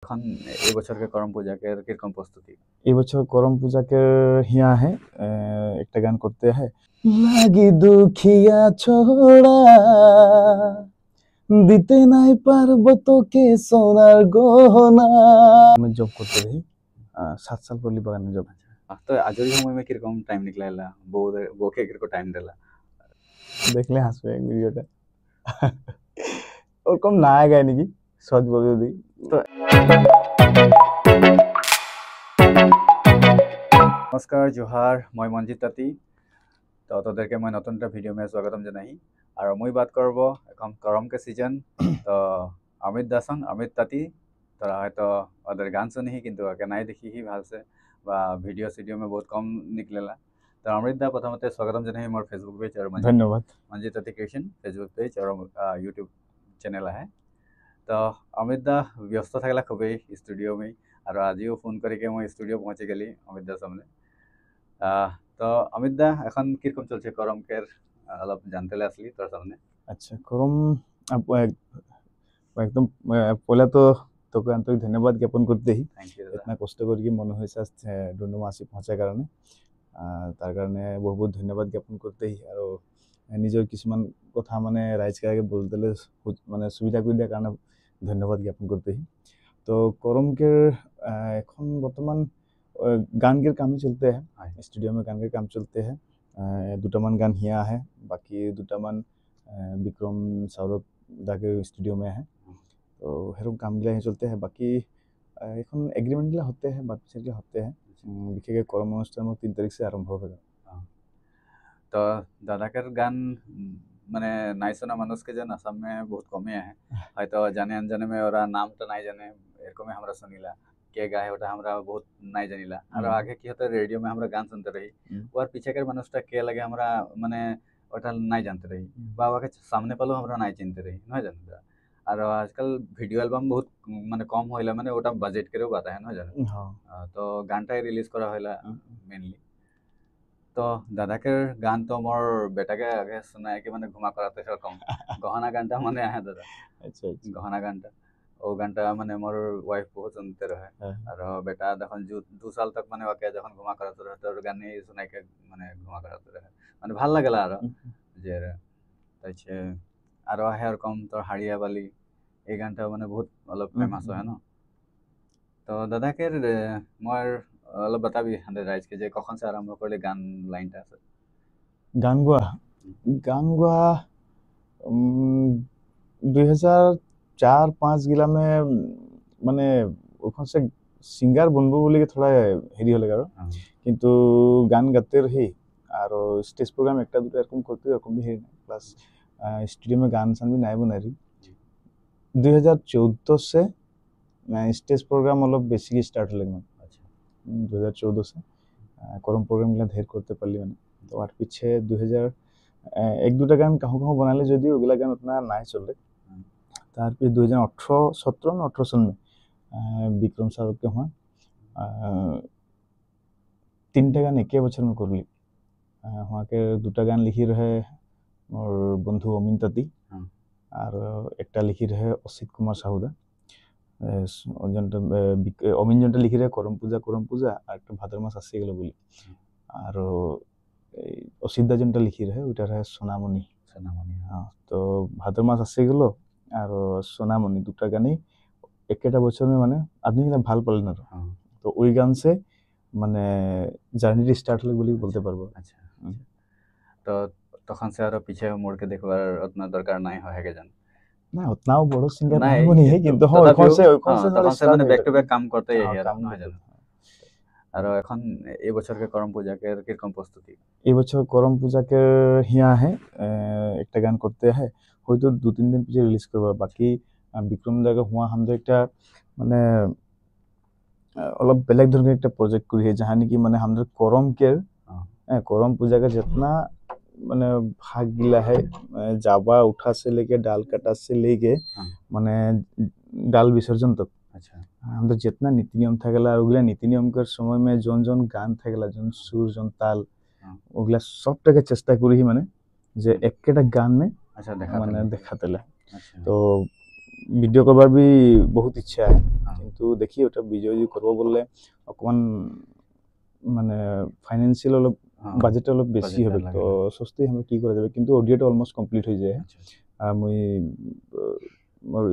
এখন এই বছরকে করম পূজাকের কিরকম প্রস্তুতি? এবছর করম পূজাকে হিয়া है একটা গান করতে है লাগি দুখিয়া ছোড়া দিতে নাই পারবো তোকে সোনার গহনা আমি জব করতে रही 7 साल पहले बागान जब तो आजरी समय में किरकम टाइम निकलेला बो के किरको टाइम देला देखले हंसबे वीडियोটা ওরকম না গায় নাকি সহজ বলে দিই তো নমস্কাৰ জোহাৰ মই মঞ্জিত তাঁতী তো তোদেরকে মই নতুন একটা ভিডিও में स्वागतम जनाही और मुई बात करब এখন করম के सीजन तो अमित दासन अमित ताँती তোরা হয়তো ওদের গান শুনিহি কিন্তু ওকে নাই দেখিহি ভালসে বা ভিডিও সিডিও में बहुत कम निकलेला तो अमृत दा प्रथमते स्वागतम जनाही मोर फेसबुक पेज और धन्यवाद मंजित ताँती क्रिएशन फेसबुक पेज और यूट्यूब चैनल है तो अमित दा व्यस्त থাকলা খুবই स्टूडियो में और आजिও फोन करके मैं स्टूडियो पहुँचे गली अमित दा सामने तो अमित दा এখন কিরকম চলছে করমকের অলপ জানতে আসলি তোর সামনে अच्छा करम एकदम पहले तो তোকে আন্তরিক ধন্যবাদ জ্ঞাপন করতে হি ইতনা কষ্ট কৰি মন হৈছে ডুমডুমা আসি পৌঁছাৰ কাৰণে তাৰ কাৰণে বহুত বহুত ধন্যবাদ জ্ঞাপন কৰতে হি আৰু নিজৰ কিছুমান কথা মানে ৰাইজকে আগে বলতেলে মানে সুবিধা কৰি দিয়াৰ কাৰণে ধন্যবাদ জ্ঞাপন করতে হি তো করমকে এখন বর্তমান गान के काम चलते हैं स्टूडियो में गान के काम चलते हैं दुटामान गान हिया है बाकी दुटामान विक्रम सौरभ दा के स्टूडियो में है तो हेरम काम गिला चलते हैं बाकी এখন एग्रीमेंट गिला होते हैं बात विचार गिला होते हैं विशेष करम अनुष्ठान 3 तारीख से आरंभ होगा तो दादाकर गान মানে নাই শোনা মানুষকে যেন আসাম में बहुत कमे है হয়তো জানে अनजाने में ওরা নামটা নাই জানে এরকমই আমরা শুনিলা কে গায়ে ওটা আমরা বহুত নাই জানিলা আর আগে কি হতো রেডিও में আমরা গান শুনতে রহি ওর পিছাকের মানুষটা কে লাগে আমরা মানে ওটা নাই জানতে রহি বা ওকে সামনে পেলেও আমরা নাই চিনতে রহি নয় জানতে আর আজকাল ভিডিও অ্যালবাম বহুত মানে কম হইলা মানে ওটা বাজেট করেও বাতা হয় নয় জানো তো গানটাই রিলিজ করা হইলা মেনলি तो दादाकर गान तो मोर बेटा के आगे सुना है कि मैंने घुमा कराते कम गहना गानटा मैंने आया दादा अच्छा गहना गानटा ओ गानटा मैंने मोर वाइफ बहुत सुनते रहे और बेटा যখন 2 साल तक मैंने ওকে যখন ঘুমা করাতে রহে তোর গানে শুনাই के মানে ঘুমা করাতে রহে মানে ভাল লাগলা আর যে তাইছে আর হেয়ার কম তোর হাড়িয়া বালি এই গানটা মানে বহুত অলপ ফেমাস হয় না তো দাদাকের মোর অলপ बताबी হান্ড্রেড রাইজ के যে কখন से আরম্ভ করলে গান লাইনটা আছে গান গোৱা 2004-5 গিলা में মানে ওখান से सिंगर बनबो बोली के थोड़ा হেৰি হলে আৰু কিন্তু গান গাতে रही और स्टेज प्रोग्राम একটা দুটো এৰকম কৰতে এৰকম भी হেৰি प्लस स्टूडियो में गान सान भी নাই বনাই 2014 से स्टेज प्रोग्राम অলপ বেশি স্টার্ট হলে 2014 से करम प्रोग्राम गिला ढेर करते पारली मैंने तो आर पीछे 2000 एक दुटा गान कहूँ बनाले जदि ओगला गान उतना नहीं चले तार फिर 2018-17 ना 18 सन में विक्रम सौरभ के हुआ 3टा गान एक बছর में करली वहाँ के दुटा गान लिखी रहे और बंधु अमित ताँती और एकटा लिखी रहे असित कुमार साहुदा অমিন জনটা লিখি রে করম পূজা আর একটা ভাদ্র মাস আসছে গেল বলি আর অসিদ্ধা জনটা লিখি রে ওইটা রে সোনামণি হ্যাঁ তো ভাদ্র মাস আসছে গেল আর সোনামণি দুটা গানেই একটা বছর মানে আপনি ভাল পালেন আর তো ওই গান से মানে জার্নিটি স্টার্ট হলো বলি বলতে পারবো আচ্ছা তো তখন से আর পিছে মোড় के देखবার उतना দরকার নাই হয় কে জান ना उतना बड़ो सिंगर नहीं बनी है কিন্তু ওইখান से মানে ব্যাক টু ব্যাক কাম করতে এই আর না হয় জানো আর এখন এই বছরকে করম পূজাকের কিরকম প্রস্তুতি এই বছর করম পূজাকে হিয়া है একটা গান করতে है হয়তো 2-3 দিন পিছে রিলিজ করব বাকি বিক্রম দাকে হুয়া আমরা একটা মানে অলপ বেলেগ ধরনের একটা প্রজেক্ট করি जहां কি মানে আমরা করম পূজাকে जितना মানে भाग गिला है जाबा उठा से लेके डाल कटा से लेके माने डाल विसर्जन तक अच्छा हम जितना नीति नियम থাকেলা ওগুলা নীতি নিয়ম कर समय में जोन गान থাকেলা जोन सुर जोन ताल ওগুলা সবটাকে চেষ্টা করি মানে যে একটা গান में अच्छा মানে দেখাতেলা তো ভিডিও করবার भी बहुत इच्छा है কিন্তু দেখি ওটা ভিডিও যদি করব বললে অকমান মানে ফাইনান্সিয়াল অলপ বাজেট অলপ বেশি হবে তো সস্তে আমরা কি করা যাবে কিন্তু অডিওটা অলমোস্ট কমপ্লিট হৈ যায় মই মোৰ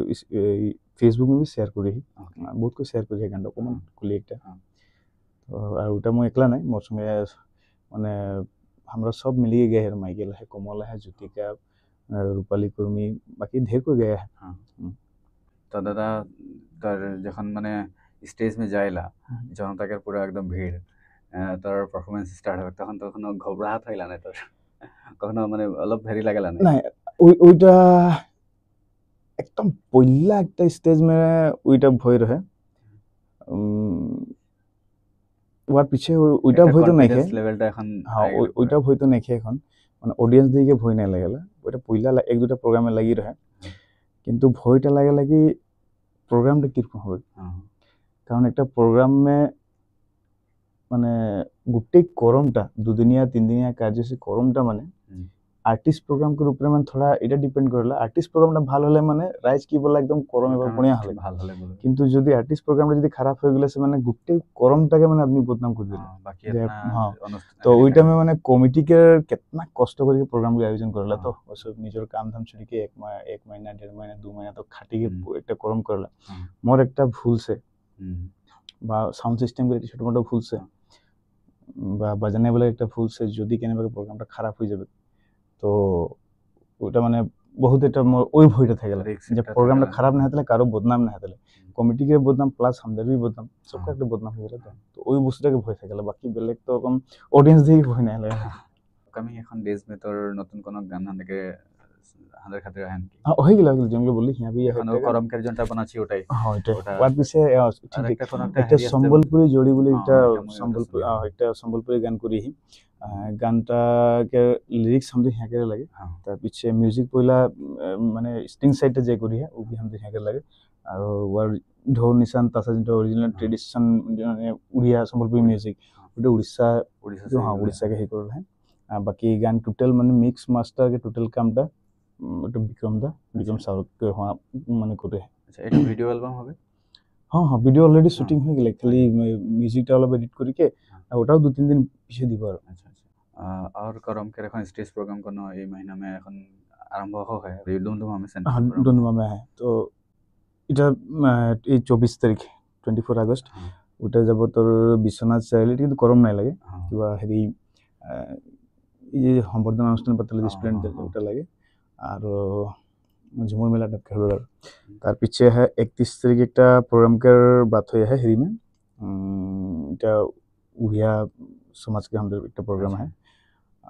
ফেসবুক में भी शेयर করি বহুত কো शेयर করি গানটা অকমান খুলি একটা তো আর ওটা মই একলা নাই মোর সঙ্গে মানে আমরা सब मिली गए हैं माइकल है कोमल है ज्योतिका रूपाली कुर्मी बाकी ढेर को गए हैं तो दादा तर যখন মানে স্টেজ মে যাইলা জনতাকে পুরো একদম ভিড় তোর পারফরম্যান্স স্টার্ট হবে তখন তখন ঘবরাহট হইলা না তোর কখনো মানে অলপ ভেরি লাগলা না ওইটা একদম পয়লা একটা স্টেজ মে ওইটা ভয় রহে ওয়ার পিছে ওইটা ভয় তো নাই লেভেলটা এখন হ্যাঁ ওইটা ভয় তো নাই এখন মানে অডিয়েন্স দিকে ভয় নাই লাগলা ওইটা পয়লা এক দুটা প্রোগ্রামে লাগি রহে কিন্তু ভয়টা লাগে লাগি প্রোগ্রামটা কিরকম হবে কারণ একটা প্রোগ্রামে মানে গোটেই করমটা দুদিনিয়া তিনদিনিয়া কার্যসূচী করমটা মানে আর্টিস্ট প্রোগ্রাম के ऊपर মানে थोड़ा এটা ডিপেন্ড করলা আর্টিস্ট প্রোগ্রামটা ভালো হলে মানে রাইজ কি বলা একদম করম এবার বনিয়া হলে ভালো হলে কিন্তু যদি আর্টিস্ট প্রোগ্রামটা যদি খারাপ হয়ে গেলে সে মানে গোটেই করমটাকে মানে আপনি বদনাম করে দিলেন বাকি হ্যাঁ তো ওইটা में মানে কমিটিকে कितना কষ্ট করে প্রোগ্রাম के আয়োজন করলা তো ওসব নিজের কাম ধাম ছুটি के एक महीना 1.5 महीना 2 महीना তো খাটি के একটা করম করলা মোর একটা ভুলছে বা সাউন্ড সিস্টেম করে ছোট মোটো ভুলছে বা বাজানে বলে একটা ভুলছে যদি কেনেবাকে প্রোগ্রামটা খারাপ হয়ে যাবে তো ওটা মানে বহুত এটা ওই ভয়টা থাকে যে প্রোগ্রামটা খারাপ না হলে কারো বদনাম না হলে কমিটিকে বদনাম প্লাস আমাদের भी বদনাম সবকা একটা বদনাম হয়ে গেল তো ওই বস্তুটাকে ভয় থাকে বাকি বেলেগ তো কম অডিয়েন্স দিয়ে ভয় না লাগে কামি এখন ডেজ মে তোর নতুন কোন গান আনকে হাজার খাতির আহেন কি হয়ে গেল যেমন বললি হিয়া भी এখন করম কে জনটা বানাছি ওটাই হ্যাঁ ওটা ওয়ার পিছে একটা সম্বলপুরি জড়ি বলে একটা সম্বলপুরি একটা সম্বলপুরি গান করি গানটাকে লিরিক্স हमसे यहाँ के लगे तार पीछे म्यूजिक पहला माने स्ट्रिंग साइड जे करी है वो भी हमसे यहाँ के लगे और वर ढोल निशान तासा जो original tradition Odia Sambalpuri music वो उड़ीसा हाँ उड़ीसा के ही कर है बाकी गान टोटल माने मिक्स मास्टर के टोटल कामटा এটা বিক্রম সাউরকে হওয়া মানে করে আচ্ছা এটা ভিডিও অ্যালবাম হবে হ্যাঁ হ্যাঁ ভিডিও অলরেডি শুটিং হয়ে গেলে খালি মিউজিকটা অলপ এডিট করি কে ওটাও 2-3 দিন পিছে দিব আর আচ্ছা আচ্ছা আর করম के এখন স্টেজ প্রোগ্রাম কোন এই মহিনা মে এখন আরম্ভ হয় ডুমডুমা মে সেন্টার ডুমডুমা মে है তো এটা এই 24 তারিখ 24 আগস্ট ওটা যাব তোর বিশ্বনাথ চাৰিআলি কিন্তু কৰম নাই লাগে কিবা হেৰি এই যে সম্বর্ধনা অনুষ্ঠান পাতলে স্টুডেন্ট ওটা লাগে আর झूमर मेला टाइप का तार पीछे है 31 तारीख एक प्रोग्राम कर बात हुई है हेरी में এটা उड़िया समाज के हम एक प्रोग्राम है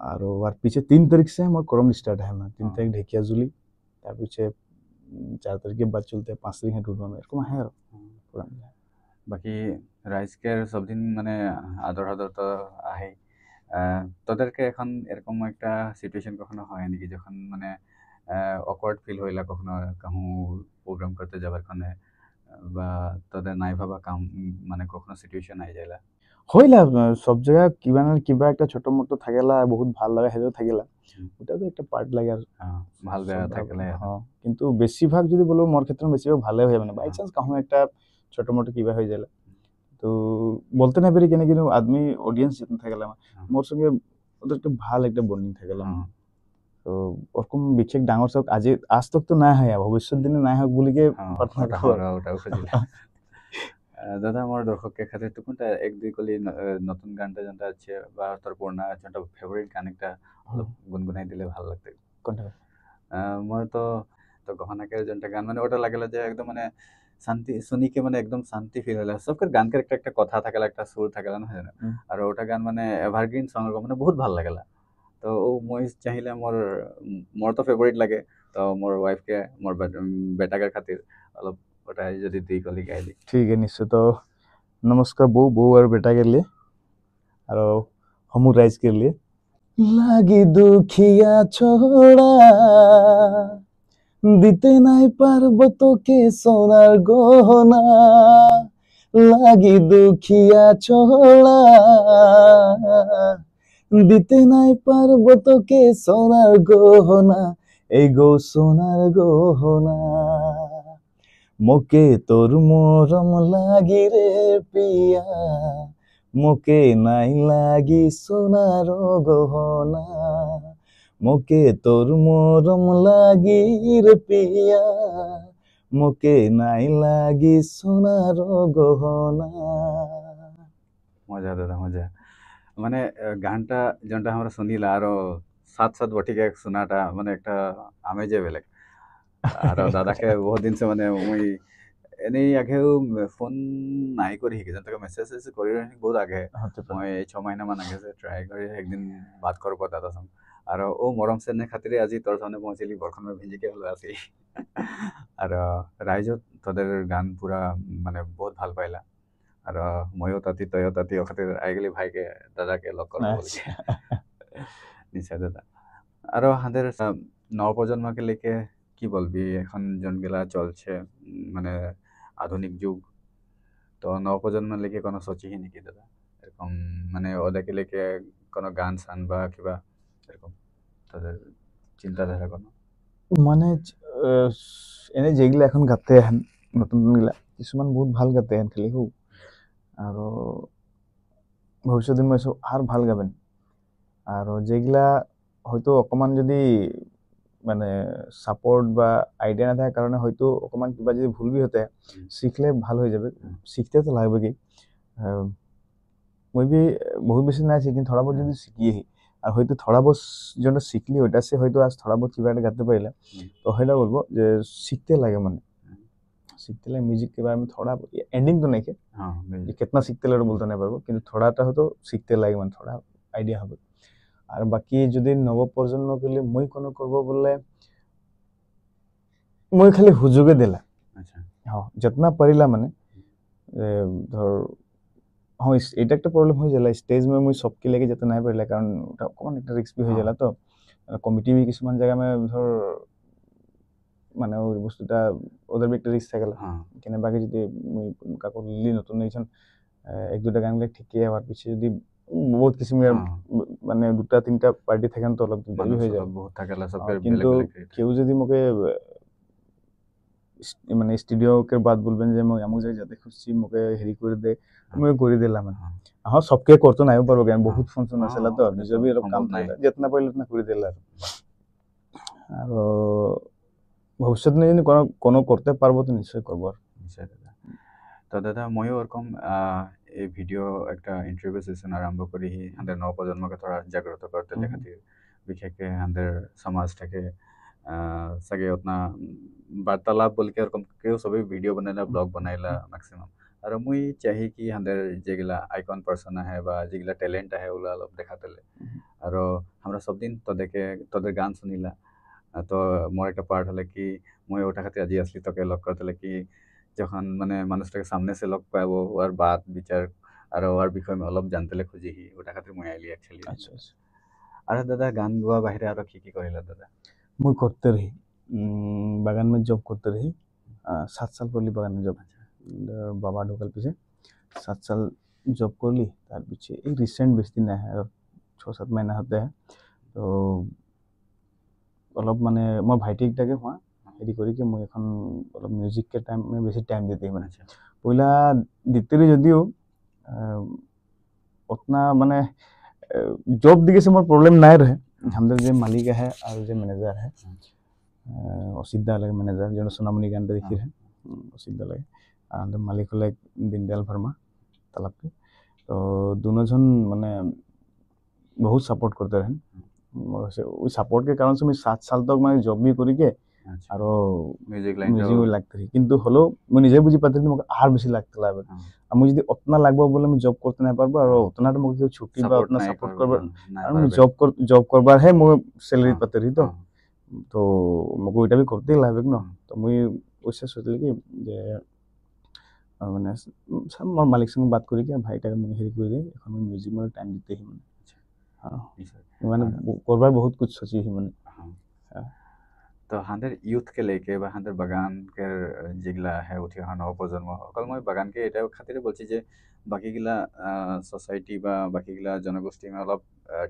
और वार पीछे 3 तारीख से हमारा करम स्टार्ट है मैं 3 तारीख ढेकियाजुली तार पीछे 4 तारीख के बाद चलते हैं 5 तारीख है टूर्नामेंट में एरकम है प्रोग्राम बाकी राइज के सब दिन माने आदर आदर तो आहे তোদেরকে এখন এরকম একটা সিচুয়েশন কখনো হয় নাকি যখন মানে অকওয়ার্ড ফিল হইলা কখনো কাহু প্রোগ্রাম করতে যাবার কারণে বা তোদের নাই ভাবা কাম মানে কখনো সিচুয়েশন আই যাইলা হইলা সব জায়গা কিবা না কিবা একটা ছোট মোটো থাকেলা বহুত ভাল লাগে হেজো থাকেলা ওটা তো একটা পার্ট লাগে আর ভাল বেয়া থাকেলা হ্যাঁ কিন্তু বেশিরভাগ যদি বলো মোর ক্ষেত্রে বেশিরভাগ ভালো হয় মানে বাই চান্স কাহু একটা ছোট মোটো কিবা হয়ে যাইলা তো বলতে না পারি কেন কিন্তু আদমি অডিয়েন্স जितना থাকেলা মোর সঙ্গে ওদের একটা ভালো একটা বন্ডিং থাকেলা তো ওরকম বিশেষ ডাঙর সব আজ তক তো না হয় ভবিষ্যৎ দিনে না হোক বলিকে প্রার্থনা করা ওটাও খুঁজিলা দাদা আমার দর্শককে খাতির তো কোনটা এক দুই কলি নতুন গানটা যেটা আছে বা তোর পুরনা যেটা ফেভারিট গান একটা গুনগুনাই দিলে ভালো লাগতো কোনটা মোর তো গহনাকে যেটা গান মানে ওটা লাগলা যে একদম মানে শান্তি শুনি के মানে একদম শান্তি ফিল হলা সবকার গান কে একটা কথা থাকেলা একটা সুর থাকেলা না আর ওটা গান মানে এভারগ্রিন সং মানে বহুত ভালো লাগলা তো ও মই চাইলে মোর তো ফেভারিট লাগে তো মোর ওয়াইফ के মোর বেটাকার খাতির অলপ ওটা যদি দুই কলি গাই দি ঠিক আছে নিশ্চয় তো নমস্কার বউ আর বেটা के लिए और हमू राइज के लिए লাগি দুখিয়া ছোড়া দিতে নাই পারবো তোকে সোনার গহনা লাগি দুখিয়া ছোড়া দিতে নাই পারবো তোকে সোনার গহনা এই গো সোনার গহনা মোকে তোর মরম লাগি রে পিয়া, মোকে নাই লাগি সোনার গহনা, মোকে তোর মরম লাগি রে পিয়া, মোকে নাই লাগি সোনার গহনা। মজা দাদা মজা মানে গানটা যেটা আমরা শুনিলা আর সাথ সাথ বটিকে শোনাটা মানে একটা আমেজে বেলেগ আর দাদাকে বহুত দিন সে মানে মুই এনেই আগেও ফোন নাই কৰি শিকি যেন মেছেজ কৰি বহুত আগে মই 6 মাহ মান আগে ট্ৰাই কৰি একদিন বাত কৰিব দাদা সঙ্গ আর ও মরম সেনে খাতিরে আজি তোর সামনে পৌঁছিলি বরখন ভিজিকে হলো আছি আর রাইজত তোদের গান পুরা মানে বহুত ভাল পাইলা আর ময়ো তাতি তয়ো তাতি ও খাতির আই গেলি ভাইকে দাদাকে লগ করবো বলি নিশ্চয় দাদা আর হাঁদের নবপ্রজন্মকে লেখে কি বলবি এখন জনগুলা চলছে মানে আধুনিক যুগ তো নবপ্রজন্মের লেখে কোনো সোচিহি নাকি দাদা এরকম মানে ওদেরকে লেখে কোনো গান সান বা কিবা এরকম তাদের চিন্তাধারা কোনো মানে এনে যেগুলা এখন গাতে আহেন নতুন নতুনগুলা কিছুমান বহুত ভাল গাতে আহেন খালি হো আর ভবিষ্যৎ দিন মই আর ভাল গাবেন আর যেগুলা হয়তো অকমান যদি মানে সাপোর্ট বা আইডিয়া না থাকার কারণে হয়তো অকমান কিবা যদি ভুল বি হতে শিখলে ভাল হয়ে যাবে শিখতে তো লাগবে কি মই বি বহুত বেশি না শিখি থোড়া বহুত যদি শিখিহি আর হয়তো থোড়া বহুত যেটা শিখলি ওইটা সে হয়তো আজ থোড়া বহুত কিবা গাতে পাইলে তো সেটা বলবো যে শিখতে লাগে মানে सीखते लगे म्यूजिक के बारे में थोड़ा एंडिंग तो नहीं के ये कितना सीखते लगे बोलते नहीं पारबो কিন্তু থোড়াটা হয়তো শিখতে লাগে মানে থোড়া আইডিয়া হবে আর বাকি যদি নবপ্রজন্ম গেলে মই কোনো করব বললে মই খালি হুজুগে দিলা আচ্ছা হ্যাঁ যতনা পারিলা মানে ধর হ্যাঁ এটা একটা প্রবলেম হয়ে जाला স্টেজ में মই सबके लेके যেতে নাই পারিলা কারণ ওটা কোন একটা রিস্ক বি হয়ে जाला তো কমিটি বি কিছুমান জায়গা में ধর মানে ওই বস্তুটা ওদের একটা রিস্ক থাকে কেন বাকি যদি কাকু লিলি নতুন একজন এক দুটা গান গাই ঠিকই আবার পিছিয়ে যদি বহুত কিসিমের মানে দুটা তিনটা পার্টি থাকেন তো অলপ দিগদারি হয়ে যায় বহুত থাকেলা সব কিন্তু কেউ যদি মোকে মানে স্টুডিওকে বাদ বলবেন যে মই আমুক জায়গায় যাতে খুঁজছি মোকে হেৰি কৰি দে মই কৰি দিলাম হ্যাঁ सबके করতে নাইও পারবো কেন বহুত ফাংশন আছে তো নিজে বি এরকম কাম থাকে যেতনা পাইলে উতনা করে দিলা আর ভবিষ্যৎ নিয়ে যদি কোনো করতে পারবো তো নিশ্চয়ই করবো নিশ্চয় দাদা তো দাদা ময়ও ওরকম এই ভিডিও একটা ইন্টারভিউ সেশন আরম্ভ করি আমাদের নবপ্রজন্মকে থোড়া জাগ্রত করতে খাতির বিশেষকে আমাদের সমাজটাকে सगे उतना वार्तालाप बोल के ओरकम केउ सबै भिडियो बनाइला ब्लग बनाइला मैक्सिमम আর মুই চাহি কি আমাদের যেগুলা আইকন পার্সন আহে বা যেগুলা ট্যালেন্ট আহে ওগুলা অলপ দেখাতেলে আর আমরা সব দিন তোদের গান শুনিলা তো মোর একটা পার্ট হলে কি মই ওটা খাতে আজি আসলি তোকে লগ করতেলে কি যখন মানে মানুষটাকে সামনে সে লগ পাবো ওর বাত বিচার আর ওর বিষয়ে অলপ জানতেলে খুঁজিহি ওটা খাতে মই আইলি অ্যাকচুয়ালি আচ্ছা আচ্ছা আর দাদা গান গোয়া বাহিরে আর কি করিলা দাদা मैं करते रही बागान में जॉब करते रही 7 साल करली बागान में जॉब बाबा ढोकल पीछे 7 साल जॉब करली तार पीछे एक रिसेंट बेस दिन है 6-7 महीना होते हैं तो अलग माने मैं भाईटी एकटाके हुआ हेरी करी कि मैं এখন অলপ মিউজিক के टाइम में बेसी टाइम देते ही माने पहला दिते रही যদিও उतना माने जॉब दिखे से मोर प्रॉब्लम নাই रहे আমাদের যে মালিক है और जो मैनेजर है অসিদ্ধা लगे मैनेजर जो सोनामणि गान देखी है অসিদ্ধা लगे और मालिक हले दीनदयाल वर्मा तलब के तो दोनों जन माने बहुत सपोर्ट करते रहे ওই সাপোর্ট के कारण से मैं 7 साल तक मैं जॉब भी करी के আর মিউজিক লাগতে रही কিন্তু হলো मैं নিজে বুঝি পাতে মোক আর বেশি লাগতে লাগবে আমি যদি অতনা লাগবে বলে আমি জব করতে না পারবো আর অতনাটা মোক কেউ ছুটি বা অতনা সাপোর্ট করবে আর আমি জব করবার है মই सैलरी पाते रही तो মোক ওইটা भी করতে লাগবে না তো মই ওইসে सोचली कि যে মানে আমার মালিক সঙ্গে বাত করি কি ভাইটাকে মই হেৰি কৰি দে এখন মই মিউজিক মানে টাইম দিতে হি মানে মানে করবার बहुत कुछ सोची ही मैंने তো হাঁদের ইউথকে লেকে বা হাঁদের বাগানকে যেগুলা আহে উঠি অহা নৱপ্ৰজন্ম অকল মই বাগানকে এটা খাতিরে বলছি যে বাকিগিলা সোসাইটি বা বাকিগিলা জনগোষ্ঠী অলপ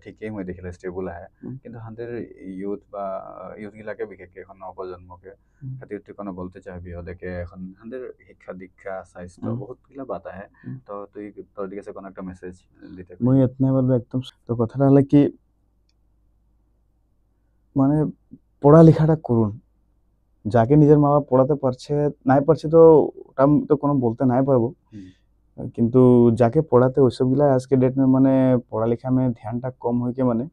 ঠিকই মই দেখিলে স্টেবল আহে কিন্তু হাঁদের ইউথ বা ইউথগিলাকে বিশেষকে এখন নৱপ্ৰজন্মকে খাতির তুই কোনো বলতে চাইবি ওদেরকে এখন হাঁদের শিক্ষা দীক্ষা স্বাস্থ্য বহুতগুলা বাত আহে তো তুই তোর দিকে সে কোনো একটা মেসেজ দিতে মই এতনাই বলবো একদম তো কথাটা হলে কি মানে পড়ালেখাটা করুন যাকে নিজের মা বাবা পড়াতে পারছে নাই পারছে তো ওটা তো কোনো বলতে নাই পারবো কিন্তু যাকে পড়াতে ওইসবগুলা আজকে डेट में মানে পড়ালেখা में ध्यानটা কম হইকে মানে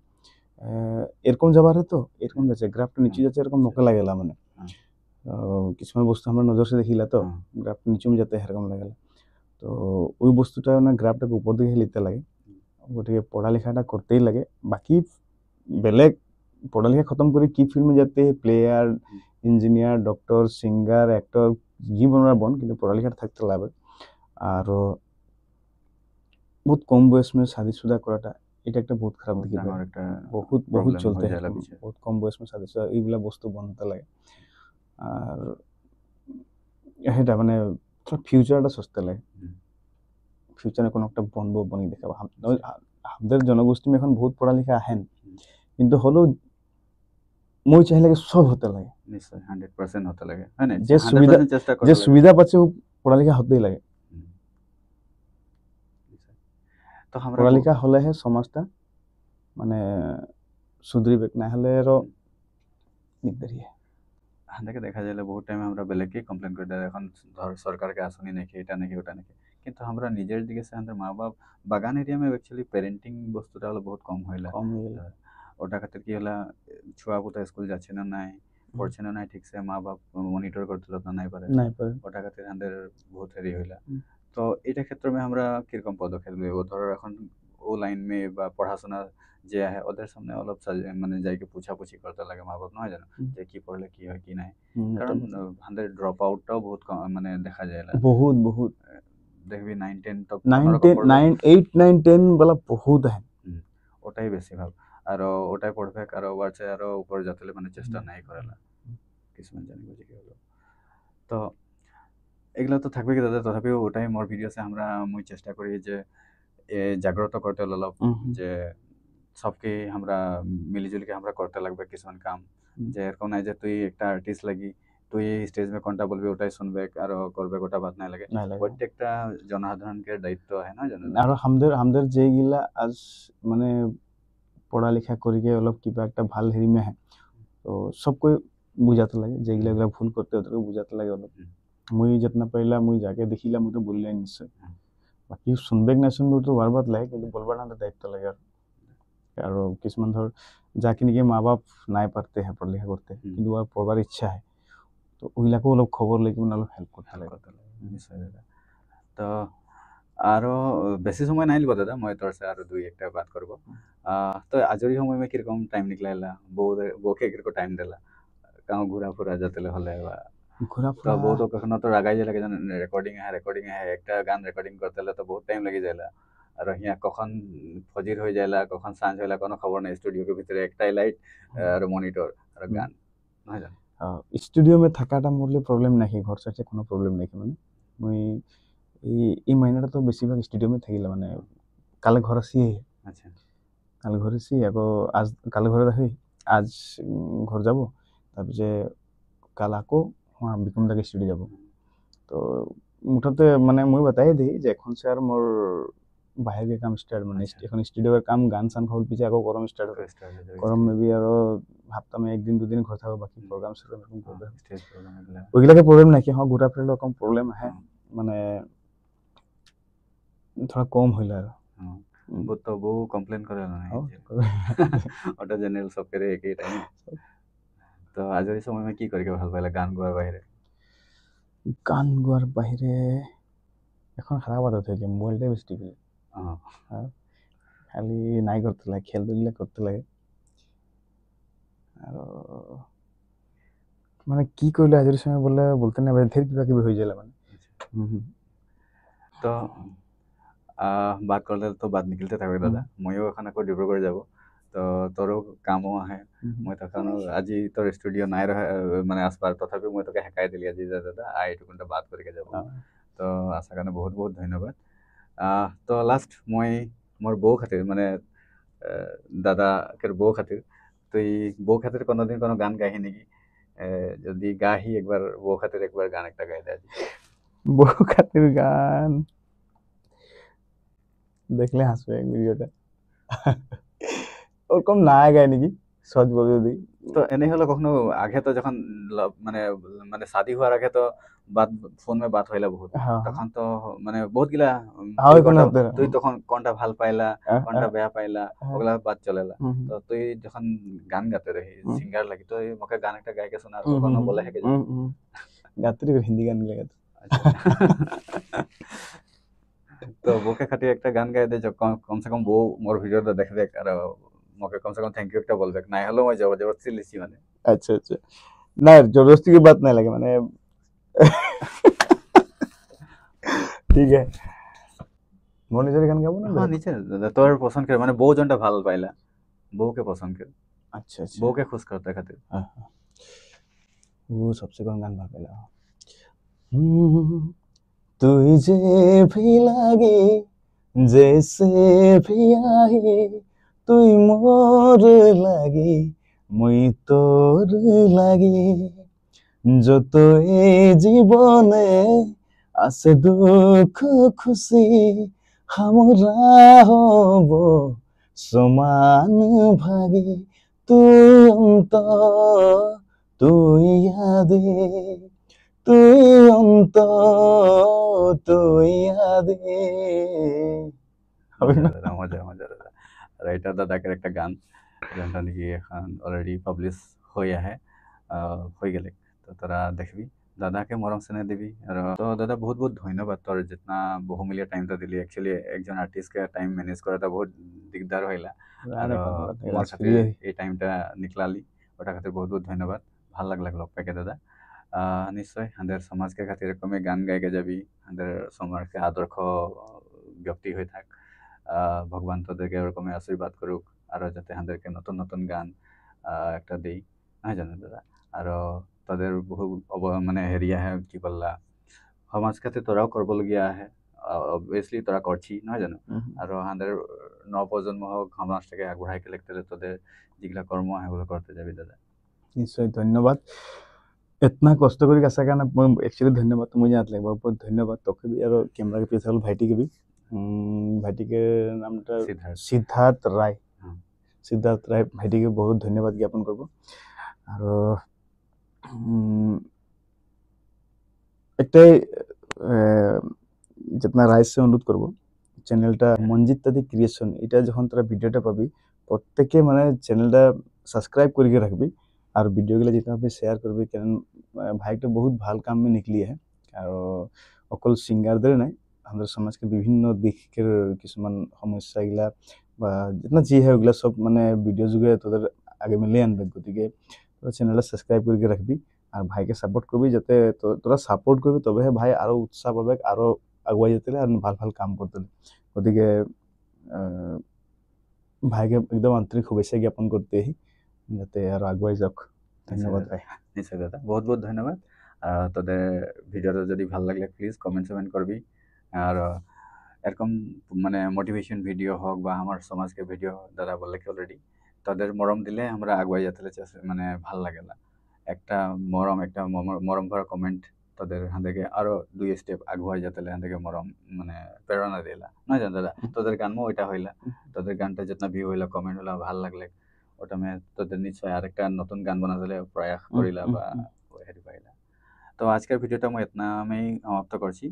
এরকম যাবার তো এরকম যাচ্ছে গ্রাফটা নিচে যাচ্ছে এরকম নকে লাগেলা মানে কিছুমান বস্তু আমরা নজরসে দেখিলা তো গ্রাফটা নিচুম যাতে এরকম লাগেলা তো ওই বস্তুটা না গ্রাফটাকে উপর দিকে লিখতে লাগে গতিকে পড়ালেখাটা করতেই লাগে বাকি বেলেগ পড়ালেখা খতম করে কি ফিল্মে যাতে player engineer doctor singer actor যি বনার বন কিন্তু পড়ালেখাটা থাকতে লাগে আর বহুত কম বয়স में शादीशुदा করাটা এটা একটা বহুত খারাপ দিকে বহুত বহুত চলতে বহুত কম বয়স में शादीशुदा এইগুলা বস্তু বনতে লাগে আর এটা মানে ফিউচারটা সস্তে লাগে ফিউচারে কোনো একটা বনবো বনি দেখাবো আমাদের জনগোষ্ঠী এখন বহুত পড়ালেখা আহেন কিন্তু হলেও মই চাইলে সব হতে লাগে নিশ্চয় 100% হতে লাগে হয় না যে সুবিধা পাচ্ছে পড়ালেখা হতেই লাগে তো পড়ালেখা হলেহে সমাজটা মানে সুধরিবে না হলে আরো দিগদারি হাঁদাকে দেখা যায় বহুত টাইমে আমরা বেলেগকে কমপ্লেন করে দেয় এখন ধর সরকারকে আসনি নাকি এটা নাকি ওটা নাকি কিন্তু আমরা নিজের দিকে সে আমাদের মা বাপ বাগান এরিয়া में एक्चुअली पेरेंटिंग বস্তুটা হলো বহুত কম হইলা ওটা খাतिर কি হলা ছুয়া পুতা স্কুল যাচ্ছে না নাই পড়ছে না নাই ঠিকসে মা বাপ মনিটর করতে না নাই পারে ওটা খাतिर আমাদের বহুত হেরি হইলা তো এটা ক্ষেত্রে আমরা কিরকম পদক্ষেপ নেব ধর এখন ও লাইন में বা পড়াশোনা যে আহে ওদের সামনে অলপ মানে যাইকে পুছাপুছি করতে লাগে মা বাপ নহয় জানো যে কি পড়লে কি হয় কি নাই কারণ আমাদের ড্রপ আউটটাও বহুত মানে দেখা যায় বহুত বহুত দেখবি 9 10 তক 9 8 9 10 বলা বহুত আহে ওটাই বেশি ভাব আর ওটাই পড়বে আর ওয়ার্চে আর উপর যাতলে মানে চেষ্টা নাই করেলা কিছুমান জানি বুঝি কি হলো তো এগুলো তো থাকবে কি দাদা তথাপিও ওটাই মোর ভিডিওসে আমরা মই চেষ্টা করি যে জাগ্রত করতে অলপ যে সবকে আমরা মিলিজুলিকে আমরা করতে লাগবে কিছুমান কাম যে এরকম নাই যে তুই একটা আর্টিস্ট লাগি তুই স্টেজ में কোনটা বলবি ওটাই শুনবে আর করবে গোটা বাত নাই লাগে প্রত্যেকটা জনসাধারণের দায়িত্ব হয় না জানো আর আমাদের যেগুলা আজ মানে পড়ালেখা করিকে অলপ কিবা একটা ভাল হেরিমে আহে তো সবকৈ বুঝাতে লাগে যেগুলা এগুলা ভুল করতে ওদেরকে বুঝাতে লাগে অলপ মুই যেতনা পাইলা মুই যাকে দেখিলা মুই তো বললাই নিশ্চয় বাকি শুনবে না শুনবে তো বারবার লাগে কিন্তু বলবার আমাদের দায়িত্ব লাগে আর কিছুমান ধর যাকে নাকি মা বাপ নাই পারতে হ্যাঁ পড়ালেখা করতে কিন্তু আর পড়বার ইচ্ছা হয় তো ওইগুলাকেও অলপ খবর লেগে অলপ হেল্প করতে লাগে নিশ্চয় দাদা তো আরো বেশি সময় নাই লিব দাদা মই তোর সে আরো দুই একটা বাত করব তো আজরি সময় में কিরকম টাইম নিকলাইলা বউকে কিরকম টাইম দেলা কাউ ঘুরা ফুরা যাতেলে হলে বা ঘুরা তো বউ তো কখনো তো রাগাই যায় লাগে রেকর্ডিং है একটা গান রেকর্ডিং করতে হলে তো বহুত টাইম লাগি যায়লা আর হিয়া কখন ফজির হয়ে যায়লা কখন সাঁঝ হইলা কোনো খবর নাই স্টুডিওকে ভিতরে একটাই লাইট আর মনিটর আর গান নহয় জানো স্টুডিও में থাকাটা মোরলে প্রবলেম নাকি ঘর সাথে কোনো প্রবলেম নাকি মানে মই এই মাইনাটা তো বেশিরভাগ স্টুডিও में থাকিলা মানে কালে ঘর আসি আচ্ছা কালে ঘর আসি আকৌ আজ কালে ঘরে দেখি আজ ঘর যাব তারপরে কাল আকৌ वहाँ বিকুমদাকে স্টুডিও যাব তো মুঠতে মানে মই বাতাই দিই যে এখন সে আর মোর বাহিরে কাম স্টার্ট মানে এখন স্টুডিওর কাম গান সান খোল পিছে আকৌ গরম স্টার্ট হবে গরম মেবি আর ভাবতাম একদিন দুদিন ঘর থাকবো বাকি প্রোগ্রাম সেরকম এরকম করবে স্টেজ প্রোগ্রাম এগুলা ওইগুলাকে প্রবলেম নাকি হ্যাঁ ঘুরা ফিরলে কম প্রবলেম আহে মানে थोड़ा कम হইলা আর তো বউ কমপ্লেন করে না ওটা জেনারেল সবকের একই টাইম তো আজরি সময় में কি করে ভাল পাইলা গান গোয়ার বাইরে গান গোয়ার বাইরে এখন খারাপ আদত হয়ে গিয়ে মোবাইলটাই বেশি টিপি খালি নাই করতে লাগে খেল দিলে করতে লাগে আর মানে কি করলে আজরি সময় বললে বলতে না ধের কিবা কিবি হয়ে যায় মানে তো বাদ করলে তো বাদ নিকলতে থাকবে দাদা মইও এখন আকৌ ডিব্ৰুগড় যাব তো তোৰো কামো আহে মই তখন আজি তোৰ ষ্টুডিঅ নাই মানে আসপাৰ তথাপিও মই তোকে হেকাই দিলি আজি যে দাদা এইটো কোনটা বাত কৰিকে যাব তো আশা কাৰণে বহুত বহুত ধন্যবাদ তো লাষ্ট মই মোৰ বউ খাতির মানে দাদাকের বউ খাতির তুই বউ খাতির কোনোদিন কোনো গান গাইহি নাকি যদি গাহি একবার বউ খাতির একবার গান একটা গাই দে বউ খাতির গান দেখলে হাসবে ভিডিওটা ওরকম না গায় নাকি সহজ বলে যদি তো এনে হলো কখনো আগে তো যখন মানে মানে শাদি হওয়ার আগে তো বাত ফোন মে বাত হইলা বহুত তখন তো মানে বহুত গিলা তুই তখন কোনটা ভাল পাইলা কোনটা বেয়া পাইলা ওগুলা বাত চলেলা তো তুই যখন গান গাতে রহি সিঙ্গার লাগি তো মকে গান একটা গাইকে শোনা কখনো বলে হেকে গাতে রে হিন্দি গান গায় তো বউকে খাটি একটা গান গাই দে কমসে কম বউ মোর ভিডিওটা দেখে দেখ আর মকে কমসে কম থ্যাংক ইউ একটা বলবে নাই হলো মই জবরদস্তি লিছি মানে আচ্ছা আচ্ছা না জবরদস্তি की बात नहीं लगे মানে ঠিক আছে মোর নিজের গান গাবো না হ্যাঁ নিচে তোর পছন্দ করে মানে বউ জনটা ভালো পাইলা বউকে পছন্দ করে अच्छा अच्छा বউকে খুশ করতে খাतिर हाँ वो सबसे कौन गान भाग पाइला তুই যে भी लागे जैसे भी आए তুই মোর লাগে মুই তোর লাগে যত এই জীবনে আছে দুঃখ খুশি আমরা হব সমান ভাগে তুই অন্ত তুই আদে তুই অন্ত তুই আদে মজা মজা দাদা রাইটার দাদাকের একটা গান গানটা নাকি এখন অলরেডি পাবলিশ হয়ে আহে হয়ে গেলে তো তোরা দেখবি দাদাকে মরম স্নেহ দিবি আর তো দাদা বহুত বহুত ধন্যবাদ তোর जितना বহুমূল্য টাইমটা দিলি একচুয়ালি একজন আর্টিস্টকে টাইম ম্যানেজ করাটা বহুত দিগদার হইলা আর মোর খাतिर এই টাইমটা নিকলালি ওটা খাतिर বহুত বহুত ধন্যবাদ ভাল লাগলা লগ পাইকে দাদা নিশ্চয় আমাদের সমাজকে খাतिर এরকমই গান গাইকে যাবি আমাদের সমাজকে আদর্শ ব্যক্তি হয়ে থাক ভগবান তোদেরকে এরকমই আশীর্বাদ করুক আরো যাতে আমাদেরকে নতুন নতুন গান একটা দেই নহয় জানো দাদা আরো তাদের বহু মানে হেৰি আহে কি বললা সমাজ খাতে তোরাও করবলগীয়া আহে অবভিয়াসলি তোরা করছি নহয় জানো আর আমাদের নবপ্রজন্ম হোক সমাজটাকে আগবঢ়াই গেলে তোদের যেগুলা কর্ম সেগুলো করতে যাবি দাদা নিশ্চয় ধন্যবাদ इतना कष्ट कर आशा कारण एक्चुअली धन्यवाद मुझे याद लगे बहुत बहुत धन्यवाद তোকে भी और कैमरा के पीछे भाईटी के भी भाईटी के नामটা সিদ্ধার্থ রায় সিদ্ধার্থ রায় ভাইটি के बहुत धन्यवाद ज्ञापन करब और একটাই जितना রায় से अनुरोध करब চ্যানেলটা মঞ্জিত দাদি ক্রিয়েশন এটা যখন তোরা ভিডিওটা পাবি প্রত্যেকে মানে চ্যানেলটা সাবস্ক্রাইব করিকে রাখবি আর ভিডিওগুলো যেভাবে শেয়ার করবি কারণ ভাইটা বহুত ভাল কাম में निकली है আর অকল সিঙ্গারদের নাই আমাদের সমাজকে বিভিন্ন দিকের কিছুমান সমস্যাগুলা বা যেটা যি হয় ওগুলা সব মানে ভিডিও যুগে তোদের আগে মিলে আনবে গতিকে তোরা চ্যানেলটা সাবস্ক্রাইব করিকে রাখবি আর ভাইকে সাপোর্ট করবি যাতে তোরা সাপোর্ট করবি তবেহে ভাই আরো উৎসাহ পাবে আরো আগুৱাই যেতে আৰ ভাল ভাল কাম কৰতে গতিকে ভাইকে একদম আন্তৰিক শুভেচ্ছা জ্ঞাপন কৰতে যাতে আৰো আগুৱাই যাওক ধন্যবাদ ভাই নিশ্চয় দাদা বহুত বহুত ধন্যবাদ তোদের ভিডিওটা যদি ভালো লাগলে প্লিজ কমেন্ট করবি আর এরকম মানে মোটিভেশন ভিডিও হোক বা আমার সমাজকে ভিডিও দাদা বললে কি অলরেডি তাদের মরম দিলে আমরা আগুৱাই যেতে মানে ভাল লাগে না একটা মৰম ভৰা কমেন্ট তাদেৰ হাতে আৰো 2 স্টেপ আগুৱাই যেতে হাতে মরম মানে প্রেরণা দিলা না জান দাদা তোদের গানমো ওইটা হইলা তোদের গানটা যেতনা ভিউ হইলা কমেন্ট হইলা ভাল লাগলে ওটা মে তোদের নিশ্চয় আরেকটা নতুন গান বানাতে প্রয়াস করিলা বা হেৰি পাইলা তো আজকের ভিডিওটা মই এতনামেই সমাপ্ত করছি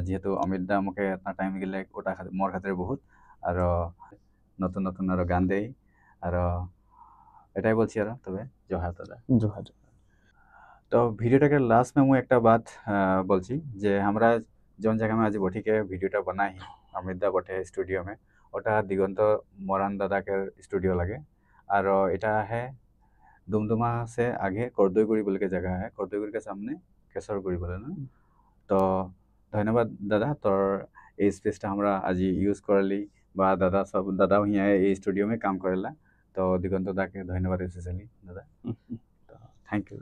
যেহেতু অমিত দা আমাকে এতনা টাইম গেলে ওটা মোর খাतिर বহুত আর নতুন নতুন আরো গান দেই আর এটাই বলছি আর তবে জোহার দাদা জোহার তো ভিডিওটাকে লাস্ট में मैं একটা बात বলছি যে আমরা जोन जगह में आज बैठी के वीडियोटा बनाई अमित दा बैठे स्टूडियो में ওটা दिगंत मरान दादा के स्टूडियो लगे और এটা है दुमदुमा से आगे करदईगुड़ी बोल के जगह है करदईगुड़ी के सामने केशरगुड़ी बोले ना तो धन्यवाद दादा তোর এই স্পেসটা আমরা আজি ইউজ করলি बा दादा सब दादा हियाँ ये स्टूडियो में काम करेला तो दिगंत दा के धन्यवाद स्पेशली दादा तो थैंक यू।